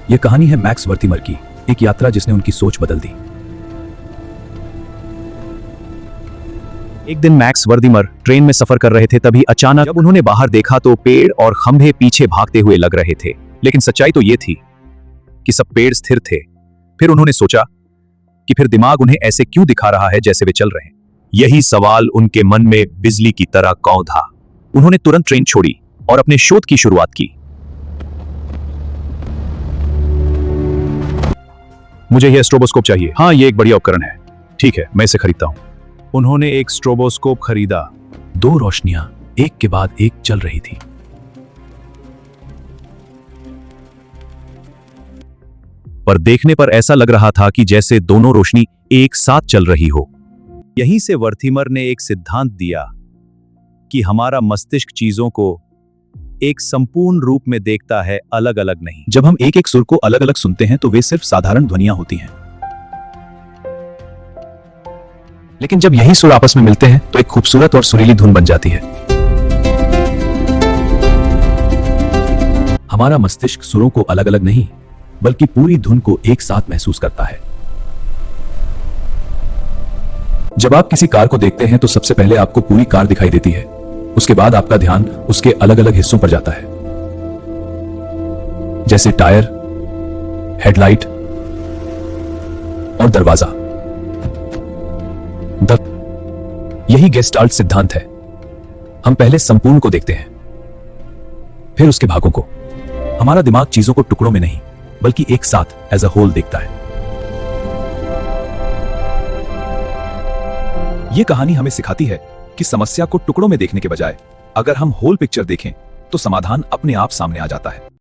यह कहानी है मैक्स वर्थिमर की, एक यात्रा जिसने उनकी सोच बदल दी। एक दिन मैक्स वर्थिमर ट्रेन में सफर कर रहे थे, तभी अचानक जब उन्होंने बाहर देखा तो पेड़ और खंभे पीछे भागते हुए लग रहे थे। लेकिन सच्चाई तो ये थी कि सब पेड़ स्थिर थे। फिर उन्होंने सोचा कि फिर दिमाग उन्हें ऐसे क्यों दिखा रहा है जैसे वे चल रहे हैं। यही सवाल उनके मन में बिजली की तरह कौंधा। उन्होंने तुरंत ट्रेन छोड़ी और अपने शोध की शुरुआत की। मुझे यह स्ट्रोबोस्कोप चाहिए। हाँ, ये एक बढ़िया उपकरण है। ठीक है, मैं इसे खरीदता हूं। उन्होंने एक स्ट्रोबोस्कोप खरीदा। 2 रोशनियां एक के बाद एक चल रही थी। पर देखने पर ऐसा लग रहा था कि जैसे दोनों रोशनी एक साथ चल रही हो। यहीं से वर्थिमर ने एक सिद्धांत दिया कि हमारा मस्तिष्क चीजों को एक संपूर्ण रूप में देखता है, अलग अलग नहीं। जब हम एक एक सुर को अलग अलग सुनते हैं तो वे सिर्फ साधारण ध्वनियां होती हैं, लेकिन जब यही सुर आपस में मिलते हैं तो एक खूबसूरत और सुरीली धुन बन जाती है। हमारा मस्तिष्क सुरों को अलग अलग नहीं बल्कि पूरी धुन को एक साथ महसूस करता है। जब आप किसी कार को देखते हैं तो सबसे पहले आपको पूरी कार दिखाई देती है। उसके बाद आपका ध्यान उसके अलग अलग हिस्सों पर जाता है, जैसे टायर, हेडलाइट और दरवाजा। यही गेस्टाल्ट सिद्धांत है। हम पहले संपूर्ण को देखते हैं, फिर उसके भागों को। हमारा दिमाग चीजों को टुकड़ों में नहीं बल्कि एक साथ एज अ होल देखता है। यह कहानी हमें सिखाती है कि समस्या को टुकड़ों में देखने के बजाय अगर हम होल पिक्चर देखें तो समाधान अपने आप सामने आ जाता है।